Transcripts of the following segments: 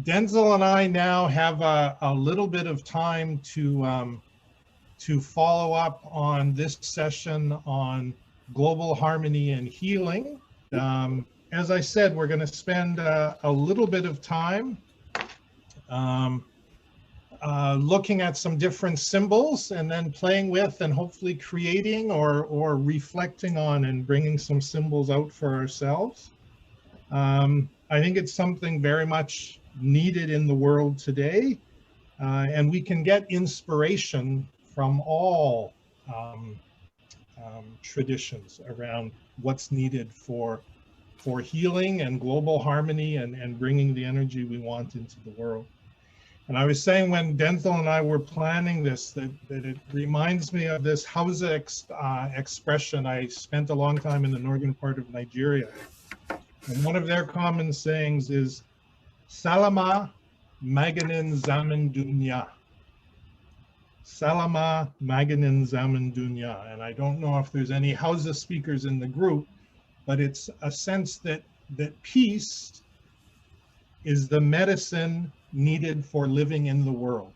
Denzal and I now have a little bit of time to follow up on this session on global harmony and healing. As I said, we're going to spend a little bit of time um, looking at some different symbols and then playing with and hopefully creating or reflecting on and bringing some symbols out for ourselves. I think it's something very much needed in the world today, and we can get inspiration from all traditions around what's needed for healing and global harmony and bringing the energy we want into the world. And I was saying when Denzal and I were planning this, that it reminds me of this Hausa expression. I spent a long time in the northern part of Nigeria. And one of their common sayings is, Salama Maganin Zaman Dunya. Salama Maganin Zaman Dunya. And I don't know if there's any Hausa speakers in the group, but it's a sense that peace is the medicine needed for living in the world.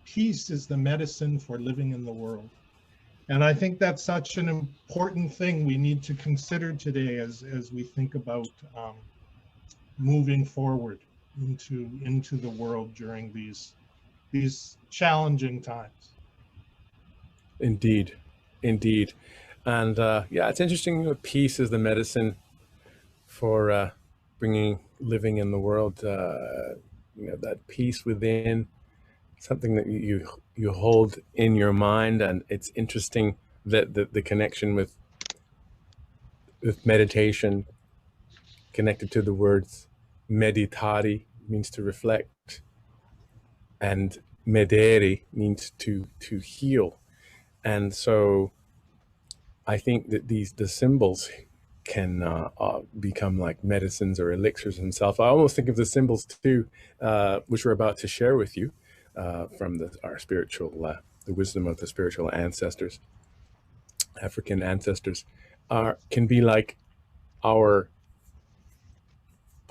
Peace is the medicine for living in the world. And I think that's such an important thing we need to consider today as we think about moving forward into the world during these challenging times. Indeed, indeed. And yeah, it's interesting. Peace is the medicine for living in the world. That peace within, something that you hold in your mind, and it's interesting that the connection with meditation, connected to the words meditari, means to reflect, and medere means to heal. And so I think that the symbols can become like medicines or elixirs themselves. I almost think of the symbols too, which we're about to share with you from our spiritual, the wisdom of the spiritual ancestors, African ancestors, can be like our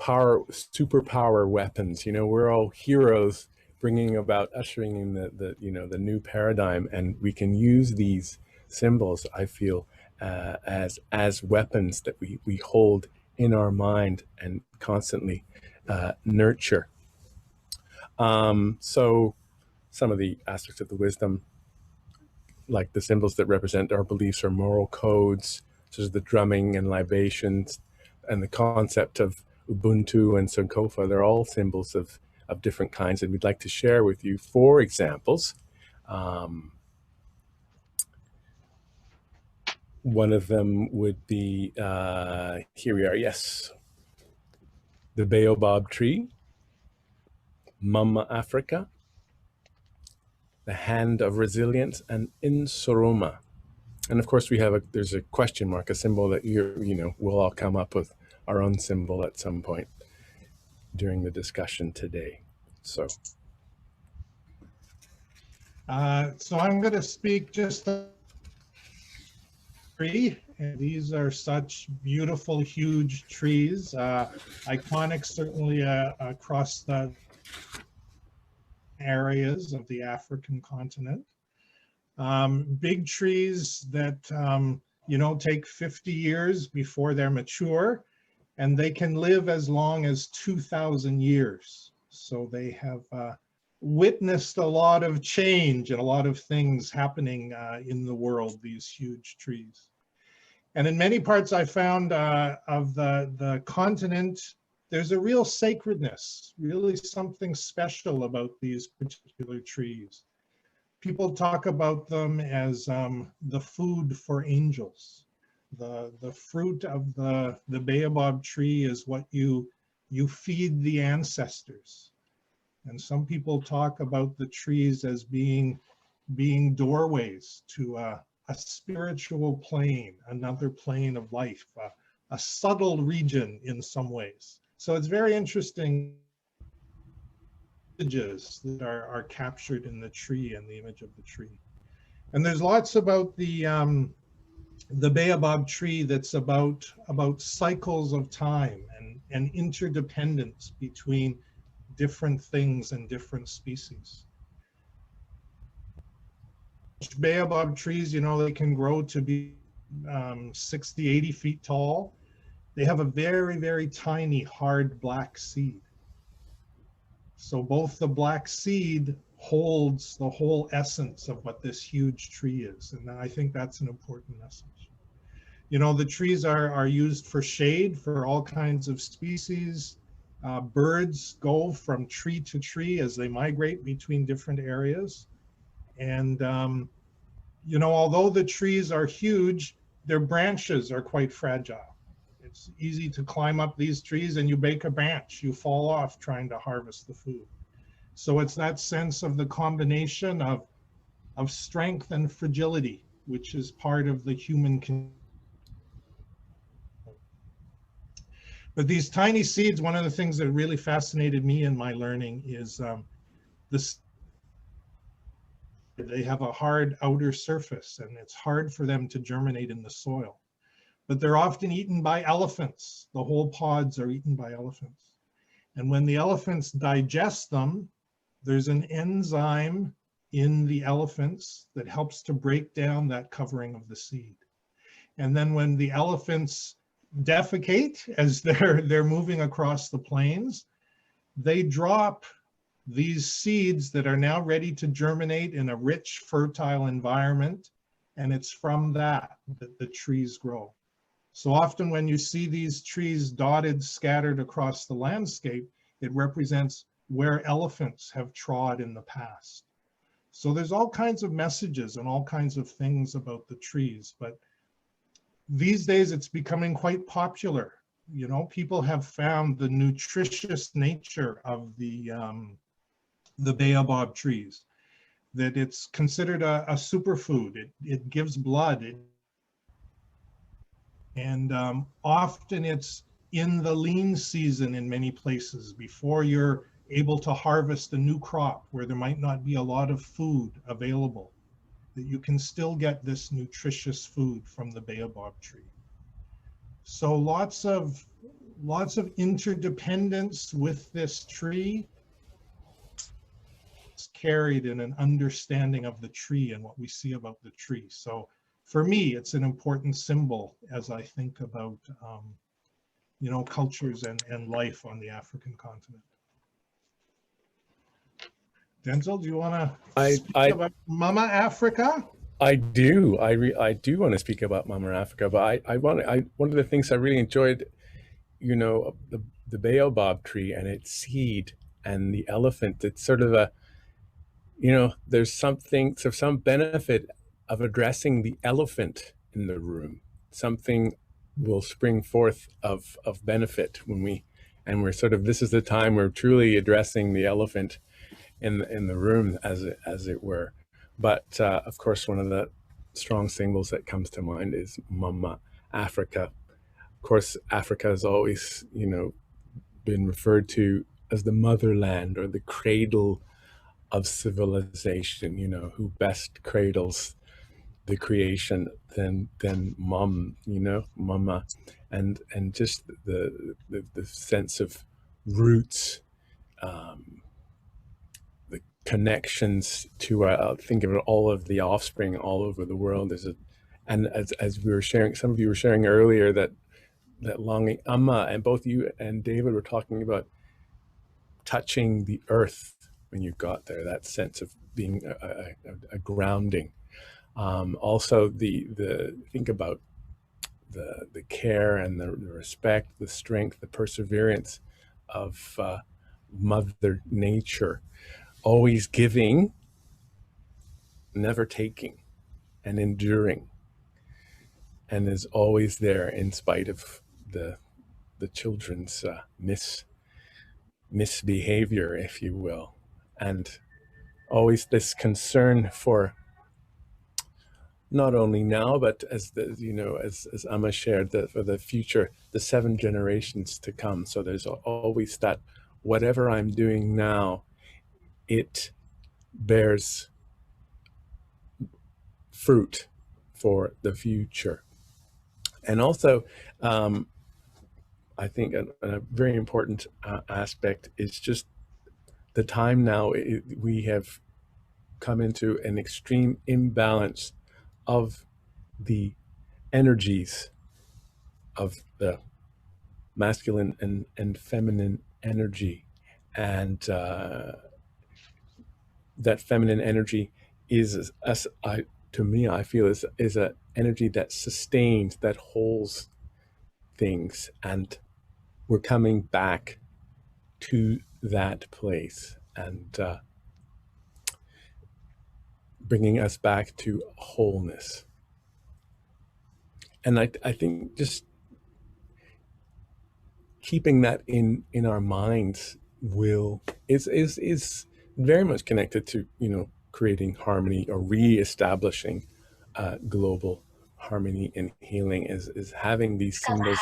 superpower weapons. We're all heroes, bringing about, ushering in the new paradigm, and we can use these symbols, I feel, as weapons that we hold in our mind and constantly nurture. So some of the aspects of the wisdom, like the symbols that represent our beliefs or moral codes, such as the drumming and libations, and the concept of Ubuntu and Sankofa, they're all symbols of different kinds, and we'd like to share with you 4 examples. One of them would be, here we are, yes, the baobab tree, Mama Africa, the hand of resilience, and Insoroma. And of course, there's a question mark, a symbol that we'll all come up with our own symbol at some point during the discussion today. So I'm going to speak just tree, and these are such beautiful, huge trees, iconic certainly across the areas of the African continent. Big trees that take 50 years before they're mature, and they can live as long as 2,000 years. So they have witnessed a lot of change and a lot of things happening in the world, these huge trees. And in many parts I found of the continent, there's a real sacredness, really something special about these particular trees. People talk about them as the food for angels. The fruit of the baobab tree is what you feed the ancestors. And some people talk about the trees as being doorways to a spiritual plane, another plane of life, a subtle region in some ways. So it's very interesting images that are captured in the tree and the image of the tree. And there's lots about the baobab tree that's about cycles of time and interdependence between different things and different species. Baobab trees, you know, they can grow to be 60, 80 feet tall. They have a very, very tiny, hard black seed. So both the black seed holds the whole essence of what this huge tree is. And I think that's an important message. You know, the trees are used for shade for all kinds of species. Birds go from tree to tree as they migrate between different areas. And, you know, although the trees are huge, their branches are quite fragile. It's easy to climb up these trees and you break a branch, you fall off trying to harvest the food. So it's that sense of the combination of strength and fragility, which is part of the human condition. But these tiny seeds, one of the things that really fascinated me in my learning is they have a hard outer surface and it's hard for them to germinate in the soil. But they're often eaten by elephants. The whole pods are eaten by elephants. And when the elephants digest them, there's an enzyme in the elephants that helps to break down that covering of the seed. And then when the elephants defecate as they're moving across the plains, they drop these seeds that are now ready to germinate in a rich, fertile environment. And it's from that that the trees grow. So often when you see these trees dotted, scattered across the landscape, it represents where elephants have trod in the past. So there's all kinds of messages and all kinds of things about the trees, but these days it's becoming quite popular. You know, people have found the nutritious nature of the baobab trees, that it's considered a superfood. It gives blood. And often it's in the lean season in many places before you're able to harvest a new crop where there might not be a lot of food available, that you can still get this nutritious food from the baobab tree. So lots of interdependence with this tree. It's carried in an understanding of the tree and what we see about the tree. So for me, it's an important symbol as I think about, you know, cultures and life on the African continent. Denzal, do you want to speak about Mama Africa? I do. I do want to speak about Mama Africa, but one of the things I really enjoyed, you know, the baobab tree and its seed and the elephant. It's sort of a, you know, there's some benefit of addressing the elephant in the room. Something will spring forth of benefit when we're sort of, this is the time we're truly addressing the elephant in the room, as it were. But of course, one of the strong symbols that comes to mind is Mama Africa. Of course, Africa has always, you know, been referred to as the motherland or the cradle of civilization. You know, who best cradles the creation than mom, you know, Mama, and just the sense of roots. The connections to think of all of the offspring all over the world and as we were sharing, some of you were sharing earlier that longing, Amma, and both you and David were talking about touching the earth when you got there, that sense of being a grounding. Also the think about the care and the respect, the strength, the perseverance of Mother Nature, always giving, never taking, and enduring, and is always there in spite of the children's misbehavior, if you will, and always this concern for not only now, but as Amma shared, for the future, the 7 generations to come. So there's always that, whatever I'm doing now, it bears fruit for the future. And also, I think a very important aspect is just the time now, we have come into an extreme imbalance of the energies of the masculine and feminine energy. And that feminine energy is, to me, I feel is a energy that sustains, that holds things. And we're coming back to that place, and bringing us back to wholeness. And I think just keeping that in our minds will is very much connected to, creating harmony or re-establishing global harmony and healing, is having these symbols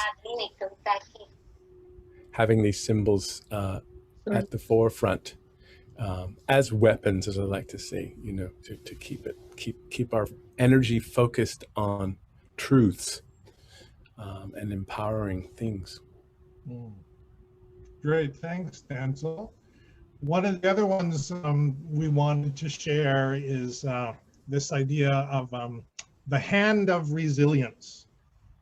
at the forefront, as weapons, as I like to say, to keep our energy focused on truths, and empowering things. Great, thanks, Denzal. One of the other ones we wanted to share is this idea of the hand of resilience.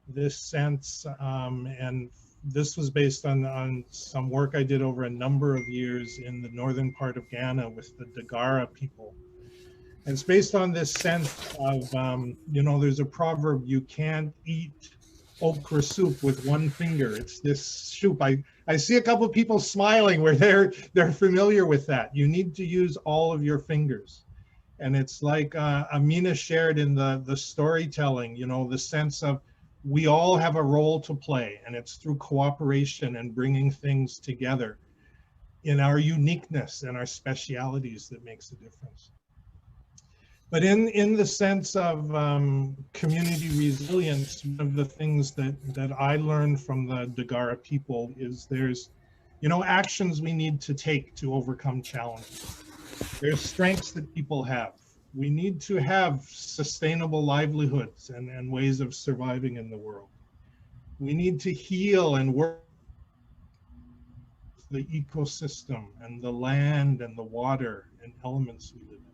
This sense, and this was based on some work I did over a number of years in the northern part of Ghana with the Dagara people. And it's based on this sense of, there's a proverb, you can't eat okra soup with one finger. It's this soup. I see a couple of people smiling where they're familiar with that. You need to use all of your fingers. And it's like Amina shared in the storytelling, the sense of we all have a role to play, and it's through cooperation and bringing things together in our uniqueness and our specialities that makes a difference. But in the sense of community resilience, one of the things that I learned from the Dagara people is there's, actions we need to take to overcome challenges. There's strengths that people have. We need to have sustainable livelihoods and ways of surviving in the world. We need to heal and work the ecosystem and the land and the water and elements we live in.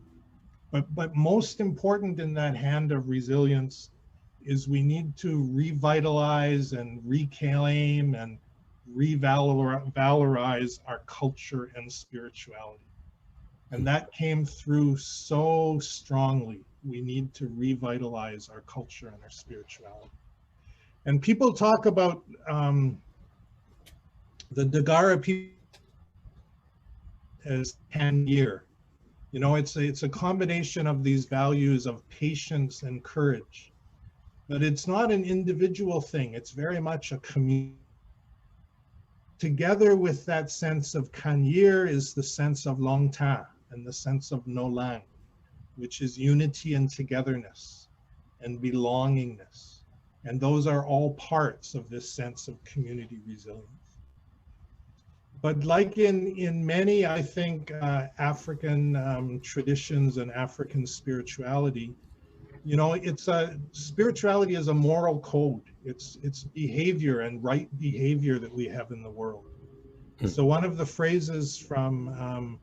But most important in that hand of resilience is we need to revitalize and reclaim and revalorize our culture and spirituality. And that came through so strongly. We need to revitalize our culture and our spirituality. And people talk about the Dagara people as Tanir. It's a combination of these values of patience and courage. But it's not an individual thing. It's very much a community. Together with that sense of Kanyir is the sense of Longta and the sense of Nolang, which is unity and togetherness and belongingness. And those are all parts of this sense of community resilience. But like in many, I think, African traditions and African spirituality, spirituality is a moral code. It's behavior and right behavior that we have in the world. So one of the phrases from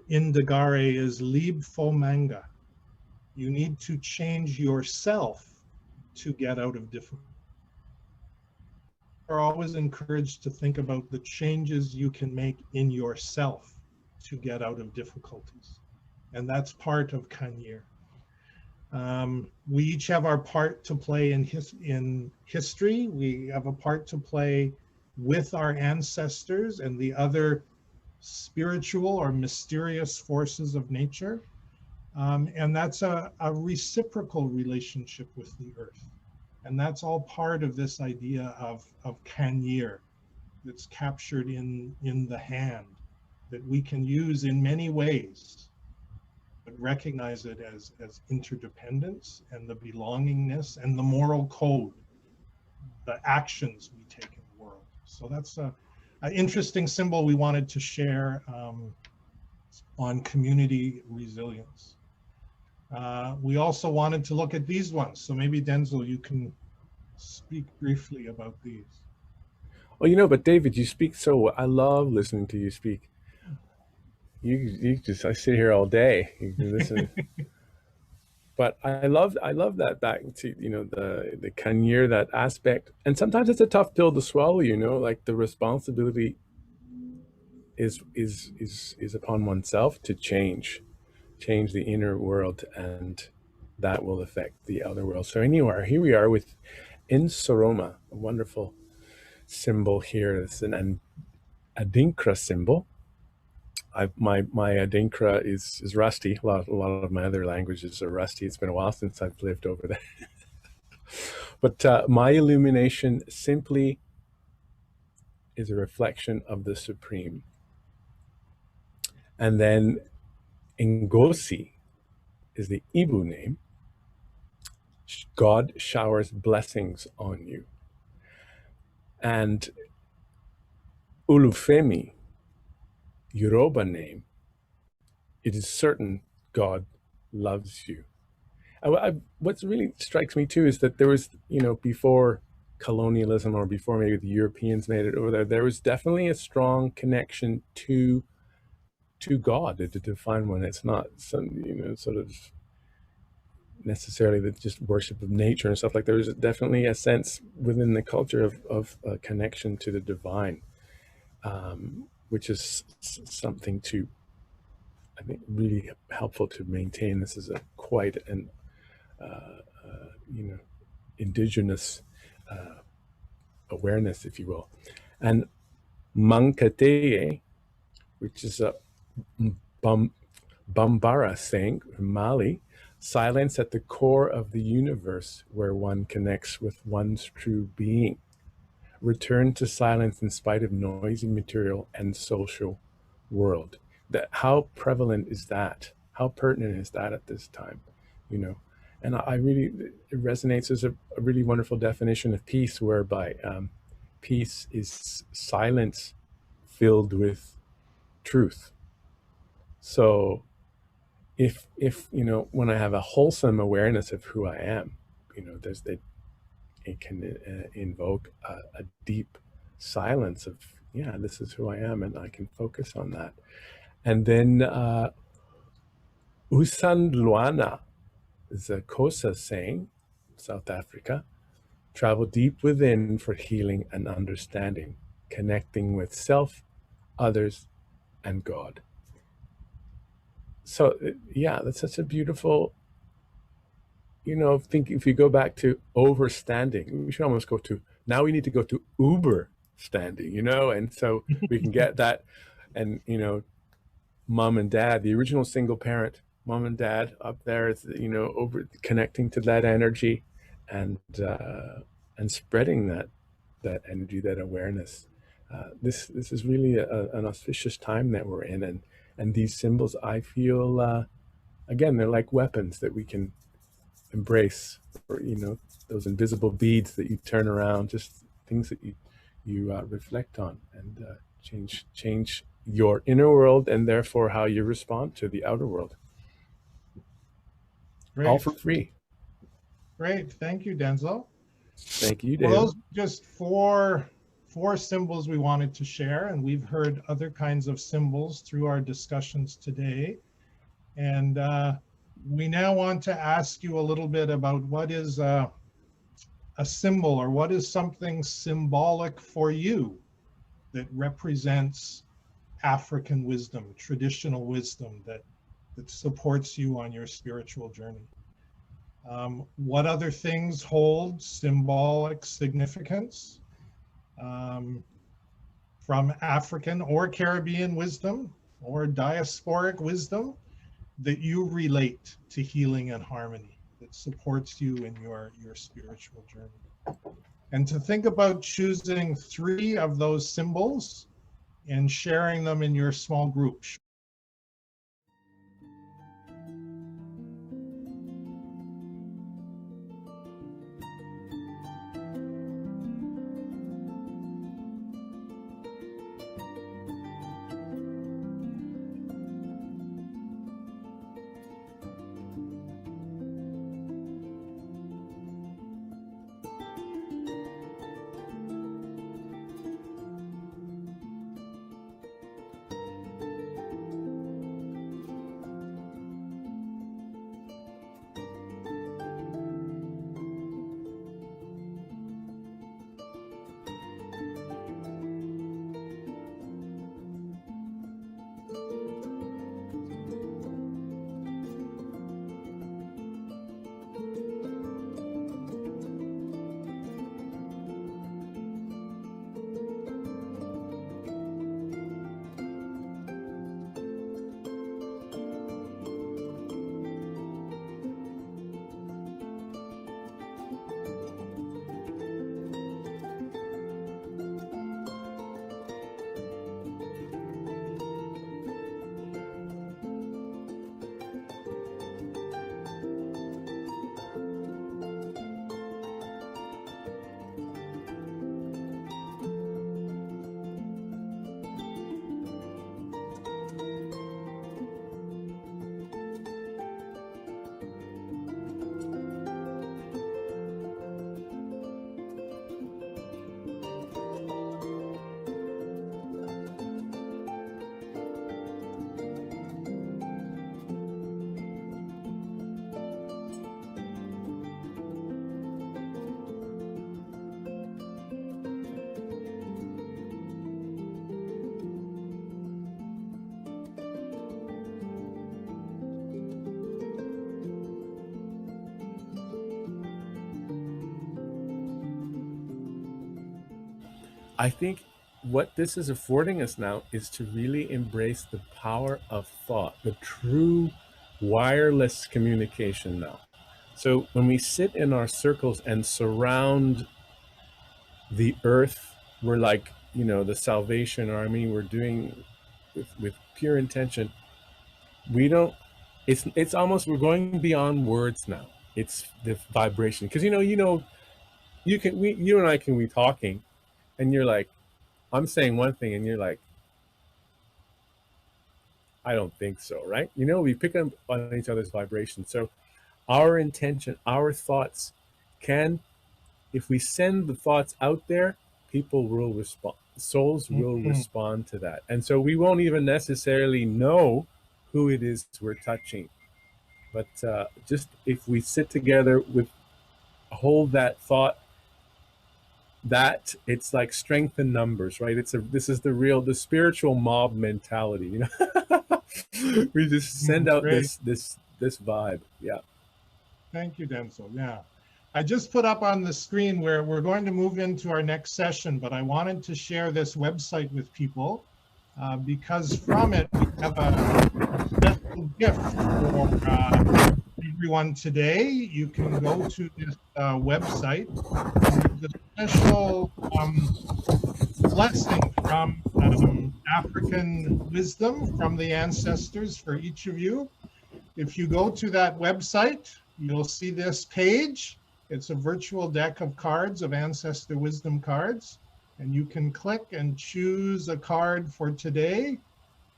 in Dagare is Lib fo manga. You need to change yourself to get out of difficulty. You're always encouraged to think about the changes you can make in yourself to get out of difficulties. And that's part of Kanyir. We each have our part to play in history. We have a part to play with our ancestors and the other spiritual or mysterious forces of nature. And that's a reciprocal relationship with the earth. And that's all part of this idea of Kanyir that's captured in the hand that we can use in many ways, but recognize it as interdependence and the belongingness and the moral code, the actions we take in the world. So that's an interesting symbol we wanted to share on community resilience. We also wanted to look at these ones. So maybe Denzal, you can speak briefly about these. Well, but David, you speak so well. I love listening to you speak. I sit here all day. You can listen. But I love that back to, the Kanye, that aspect. And sometimes it's a tough pill to swallow, like the responsibility is upon oneself to change the inner world, and that will affect the outer world. So anyway, here we are with in Soroma, a wonderful symbol here. It's an Adinkra symbol. My Adinkra is rusty. A lot of my other languages are rusty. It's been a while since I've lived over there. But my illumination simply is a reflection of the Supreme. And then Ngosi is the Ibu name. God showers blessings on you. And Ulufemi, Yoruba name, it is certain God loves you. What really strikes me too is that there was, before colonialism, or before maybe the Europeans made it over there was definitely a strong connection to God, to define one. It's not some, sort of necessarily the just worship of nature and stuff. Like, there's definitely a sense within the culture of a connection to the divine, which is something to, I think, really helpful to maintain. This is quite an indigenous awareness, if you will. And Mankateye, which is a Bambara saying from Mali, silence at the core of the universe where one connects with one's true being. Return to silence in spite of noisy material and social world. How prevalent is that? How pertinent is that at this time? And I really, it resonates as a really wonderful definition of peace, whereby peace is silence filled with truth. So if when I have a wholesome awareness of who I am, it can invoke a deep silence of, this is who I am, and I can focus on that. And then Usan Luana is a Xhosa saying, South Africa. Travel deep within for healing and understanding, connecting with self, others, and God. So, that's such a beautiful, think if you go back to overstanding, we should almost go to, now we need to go to Uber standing, and so we can get that. And, mom and dad, the original single parent, mom and dad up there, over connecting to that energy, and spreading that energy, that awareness. This is really an auspicious time that we're in, and these symbols, I feel, again, they're like weapons that we can embrace, or those invisible beads that you turn around, just things that you reflect on, and change your inner world, and therefore how you respond to the outer world. Great. All for free. Great. Thank you, Denzal. Thank you, Dave. Well, those are just four symbols we wanted to share, and we've heard other kinds of symbols through our discussions today. And we now want to ask you a little bit about what is a symbol, or what is something symbolic for you that represents African wisdom, traditional wisdom that supports you on your spiritual journey. What other things hold symbolic significance from African or Caribbean wisdom or diasporic wisdom that you relate to healing and harmony, that supports you in your spiritual journey? And to think about choosing 3 of those symbols and sharing them in your small group. I think what this is affording us now is to really embrace the power of thought, the true wireless communication now. So when we sit in our circles and surround the earth, we're like, the Salvation Army, we're doing with pure intention. We don't, it's almost, we're going beyond words now. It's the vibration. Because you and I can be talking and you're like, I'm saying one thing and you're like, I don't think so, right? We pick up on each other's vibrations. So our intention, our thoughts can, if we send the thoughts out there, people will respond. Souls will respond to that. And so we won't even necessarily know who it is we're touching. But just if we sit together with, hold that thought, that it's like strength in numbers, right? This is the spiritual mob mentality, we just send out Great. this vibe. Yeah. Thank you, Denzal. Yeah. I just put up on the screen where we're going to move into our next session, but I wanted to share this website with people because from it we have a special gift for everyone today. You can go to this website. There's a special blessing from African wisdom from the ancestors for each of you. If you go to that website, you'll see this page. It's a virtual deck of cards, of ancestor wisdom cards, and you can click and choose a card for today.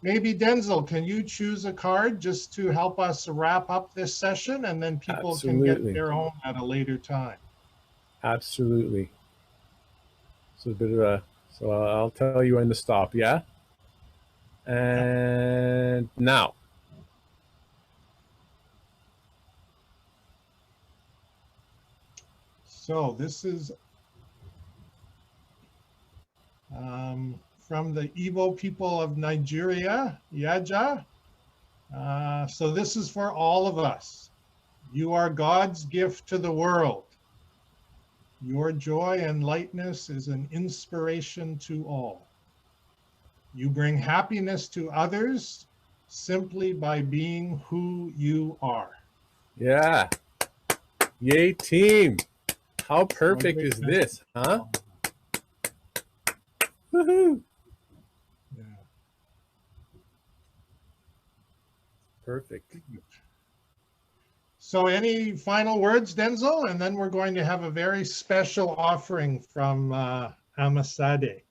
Maybe Denzal, can you choose a card just to help us wrap up this session, and then people Absolutely. can get their own at a later time. Absolutely. So a bit of a, so I'll tell you when to stop. Yeah. And now. So this is from the Igbo people of Nigeria, Yaja. So this is for all of us. You are God's gift to the world. Your joy and lightness is an inspiration to all. You bring happiness to others simply by being who you are. Yeah. Yay, team. How perfect is this, huh? Woohoo. Yeah. Perfect. So any final words, Denzal? And then we're going to have a very special offering from Amasade.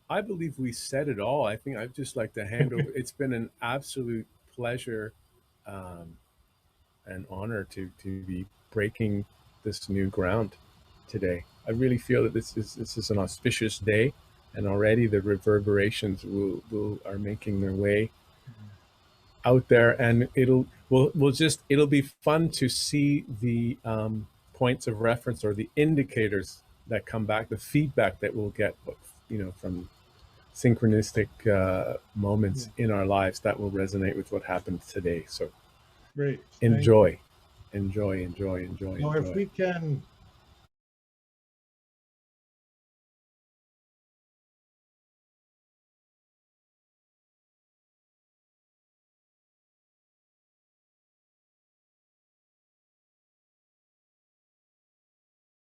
I believe we said it all. I think I'd just like to hand over. It's been an absolute pleasure and honor to be breaking this new ground today. I really feel that this is an auspicious day, and already the reverberations are making their way out there, and it'll be fun to see the points of reference or the indicators that come back, the feedback that we'll get, from synchronistic moments in our lives that will resonate with what happened today. So great. enjoy. So if we can